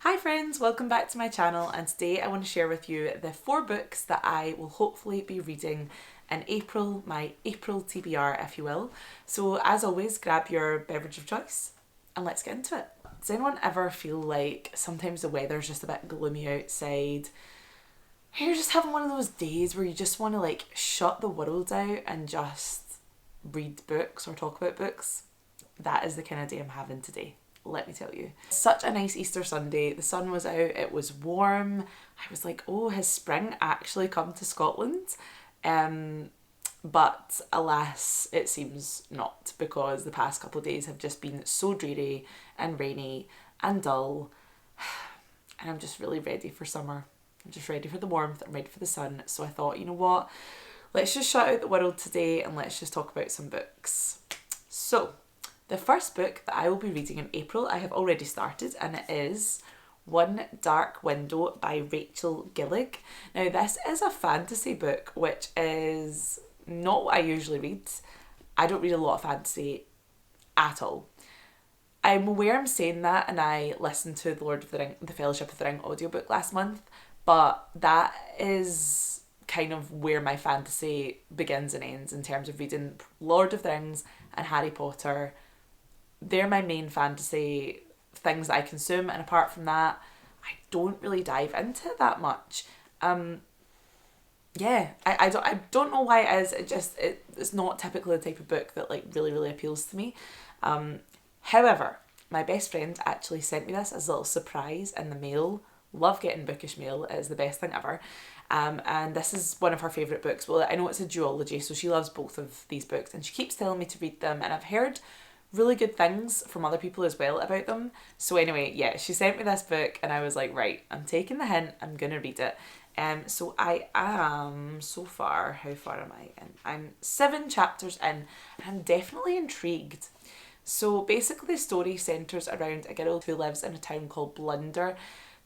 Hi friends, welcome back to my channel, and today I want to share with you the 4 books that I will hopefully be reading in April, my April TBR if you will. So as always, grab your beverage of choice and let's get into it. Does anyone ever feel like sometimes the weather's just a bit gloomy outside? You're just having one of those days where you just want to like shut the world out and just read books or talk about books? That is the kind of day I'm having today. Let me tell you. Such a nice Easter Sunday. The sun was out, it was warm. I was like, oh, has spring actually come to Scotland? But alas, it seems not, because the past couple of days have just been so dreary and rainy and dull. And I'm just really ready for summer. I'm just ready for the warmth, I'm ready for the sun. So I thought, you know what? Let's just shut out the world today and let's just talk about some books. So, the first book that I will be reading in April, I have already started, and it is One Dark Window by Rachel Gillig. Now, this is a fantasy book, which is not what I usually read. I don't read a lot of fantasy at all. I'm aware I'm saying that, and I listened to the Fellowship of the Ring audiobook last month, but that is kind of where my fantasy begins and ends in terms of reading Lord of the Rings and Harry Potter. They're my main fantasy things that I consume, and apart from that, I don't really dive into it that much. I don't know why it is. It's not typically the type of book that like really appeals to me. However, my best friend actually sent me this as a little surprise in the mail. Love getting bookish mail, it is the best thing ever. And this is one of her favourite books. Well, I know it's a duology, so she loves both of these books, and she keeps telling me to read them, and I've heard really good things from other people as well about them. So anyway, yeah, she sent me this book and I was like, right, I'm taking the hint, I'm gonna read it. So I am, so far, how far am I in? I'm 7 chapters in, and I'm definitely intrigued. So basically the story centres around a girl who lives in a town called Blunder.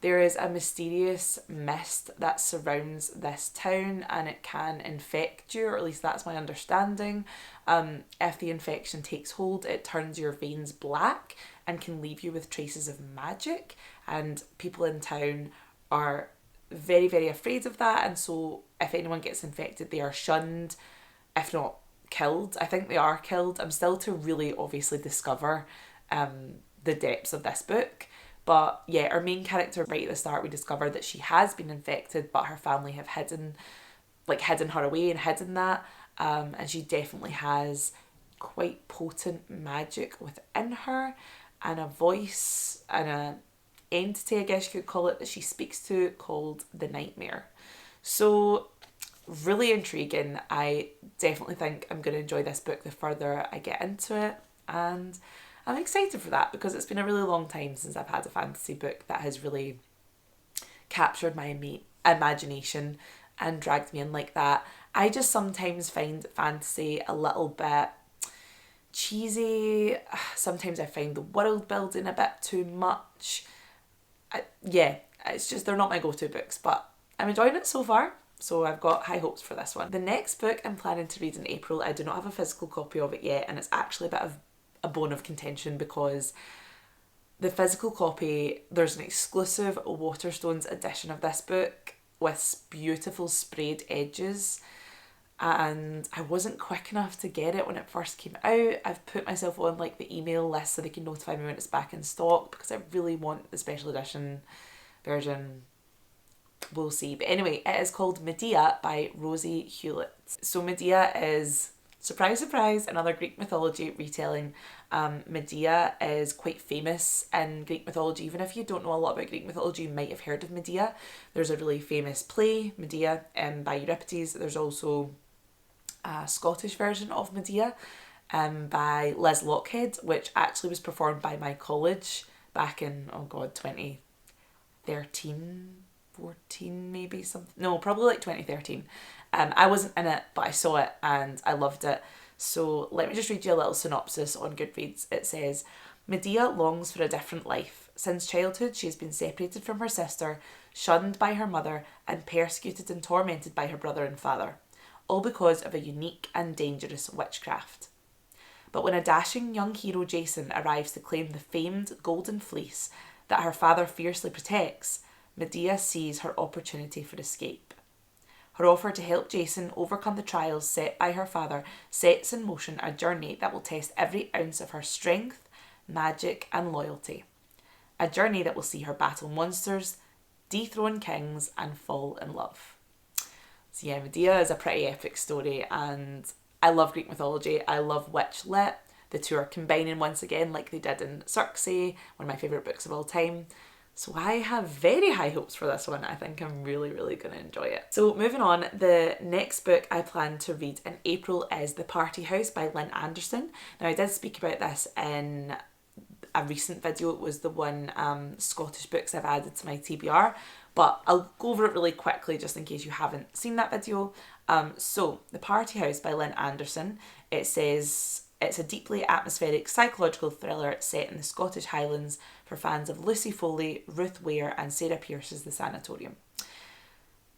There is a mysterious mist that surrounds this town, and it can infect you, or at least that's my understanding. If the infection takes hold, it turns your veins black and can leave you with traces of magic, and people in town are very afraid of that, and so if anyone gets infected, they are shunned, if not killed. I think they are killed. I'm still to really obviously discover the depths of this book. But yeah, our main character, right at the start, we discover that she has been infected, but her family have hidden her away and hidden that. And she definitely has quite potent magic within her, and a voice and a entity, I guess you could call it, that she speaks to, called the Nightmare. So really intriguing. I definitely think I'm going to enjoy this book the further I get into it, and I'm excited for that because it's been a really long time since I've had a fantasy book that has really captured my imagination and dragged me in like that. I just sometimes find fantasy a little bit cheesy. Sometimes I find the world building a bit too much. It's just, they're not my go-to books, but I'm enjoying it so far. So I've got high hopes for this one. The next book I'm planning to read in April, I do not have a physical copy of it yet, and it's actually a bit of a bone of contention because the physical copy, there's an exclusive Waterstones edition of this book with beautiful sprayed edges, and I wasn't quick enough to get it when it first came out. I've put myself on like the email list so they can notify me when it's back in stock because I really want the special edition version. We'll see. But anyway, it is called Medea by Rosie Hewlett. So Medea is, surprise, surprise, another Greek mythology retelling. Medea is quite famous in Greek mythology. Even if you don't know a lot about Greek mythology, you might have heard of Medea. There's a really famous play, Medea, by Euripides. There's also a Scottish version of Medea by Liz Lockhead, which actually was performed by my college back in, 2013, 14 maybe, something. No, probably like 2013. I wasn't in it, but I saw it and I loved it. So let me just read you a little synopsis on Goodreads. It says, Medea longs for a different life. Since childhood, she has been separated from her sister, shunned by her mother, and persecuted and tormented by her brother and father, all because of a unique and dangerous witchcraft. But when a dashing young hero, Jason, arrives to claim the famed Golden Fleece, that her father fiercely protects, Medea sees her opportunity for escape. Her offer to help Jason overcome the trials set by her father sets in motion a journey that will test every ounce of her strength, magic, and loyalty. A journey that will see her battle monsters, dethrone kings, and fall in love. So yeah, Medea is a pretty epic story, and I love Greek mythology. I love witch lit. The two are combining once again like they did in Circe, one of my favourite books of all time. So I have very high hopes for this one. I think I'm really, really going to enjoy it. So moving on, the next book I plan to read in April is The Party House by Lynn Anderson. Now I did speak about this in a recent video. It was the one Scottish books I've added to my TBR, but I'll go over it really quickly just in case you haven't seen that video. So The Party House by Lynn Anderson, it says it's a deeply atmospheric psychological thriller set in the Scottish Highlands for fans of Lucy Foley, Ruth Ware, and Sarah Pearce's The Sanatorium.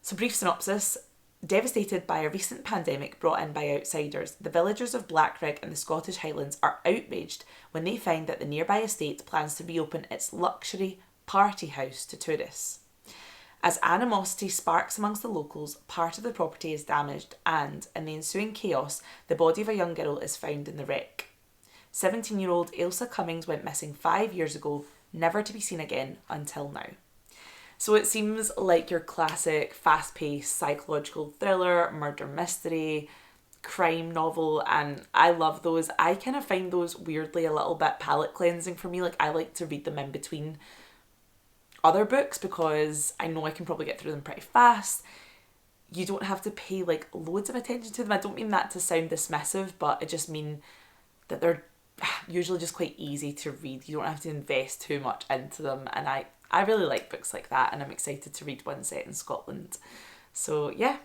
So brief synopsis. Devastated by a recent pandemic brought in by outsiders, the villagers of Blackrig in the Scottish Highlands are outraged when they find that the nearby estate plans to reopen its luxury party house to tourists. As animosity sparks amongst the locals, part of the property is damaged and, in the ensuing chaos, the body of a young girl is found in the wreck. 17-year-old Ailsa Cummings went missing 5 years ago, never to be seen again until now. So it seems like your classic fast-paced psychological thriller, murder mystery, crime novel, and I love those. I kind of find those weirdly a little bit palate cleansing for me. Like, I like to read them in between other books because I know I can probably get through them pretty fast. You don't have to pay like loads of attention to them. I don't mean that to sound dismissive, but I just mean that they're usually just quite easy to read. You don't have to invest too much into them, and I really like books like that, and I'm excited to read one set in Scotland. So yeah,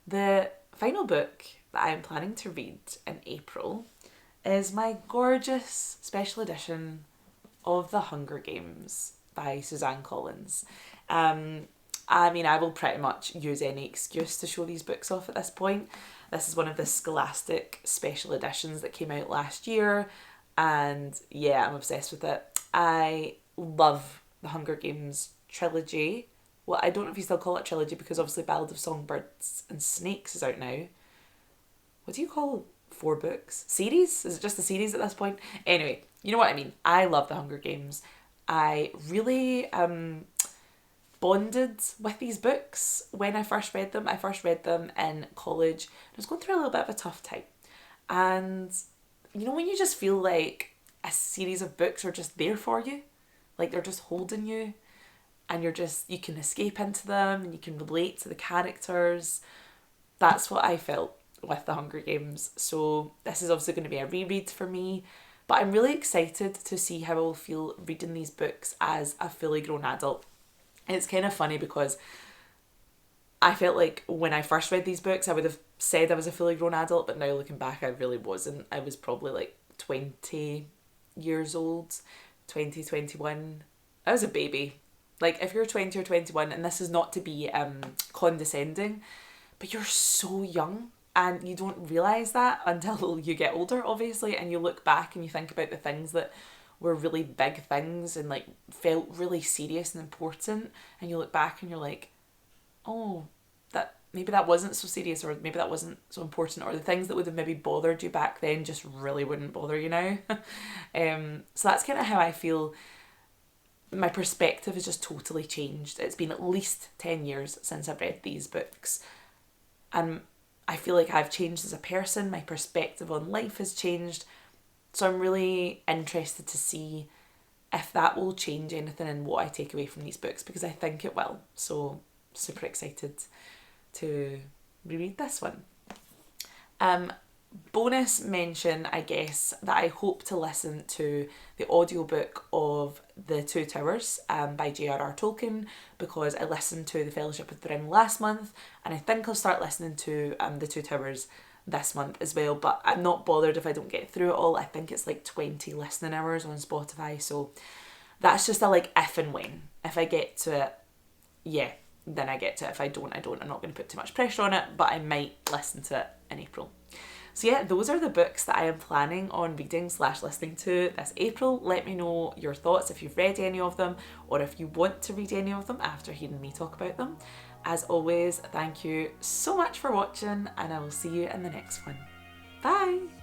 the final book that I'm planning to read in April is my gorgeous special edition of The Hunger Games by Suzanne Collins. I mean, I will pretty much use any excuse to show these books off at this point. This is one of the Scholastic special editions that came out last year, and yeah, I'm obsessed with it. I love the Hunger Games trilogy. Well, I don't know if you still call it trilogy because obviously Ballad of Songbirds and Snakes is out now. What do you call 4 books? Series? Is it just a series at this point? Anyway, you know what I mean. I love the Hunger Games. I really bonded with these books when I first read them. I first read them in college. I was going through a little bit of a tough time. And you know when you just feel like a series of books are just there for you? Like they're just holding you and you can escape into them and you can relate to the characters. That's what I felt with The Hunger Games. So this is obviously going to be a reread for me. But I'm really excited to see how I'll feel reading these books as a fully grown adult. It's kind of funny because I felt like when I first read these books, I would have said I was a fully grown adult, but now looking back, I really wasn't. I was probably like 20 years old, 20, 21. I was a baby. Like, if you're 20 or 21, and this is not to be condescending, but you're so young. And you don't realise that until you get older, obviously, and you look back and you think about the things that were really big things and like felt really serious and important, and you look back and you're like, oh, that maybe that wasn't so serious, or maybe that wasn't so important, or the things that would have maybe bothered you back then just really wouldn't bother you now. So that's kind of how I feel. My perspective has just totally changed. It's been at least 10 years since I've read these books, and I feel like I've changed as a person. My perspective on life has changed. So I'm really interested to see if that will change anything in what I take away from these books, because I think it will. So super excited to reread this one. Bonus mention, I guess, that I hope to listen to the audiobook of The Two Towers by J.R.R. Tolkien, because I listened to The Fellowship of the Ring last month, and I think I'll start listening to The Two Towers this month as well, but I'm not bothered if I don't get through it all. I think it's like 20 listening hours on Spotify, so that's just a like if and when. If I get to it, yeah, then I get to it. If I don't, I don't. I'm not going to put too much pressure on it, but I might listen to it in April. So yeah, those are the books that I am planning on reading / listening to this April. Let me know your thoughts if you've read any of them or if you want to read any of them after hearing me talk about them. As always, thank you so much for watching, and I will see you in the next one. Bye!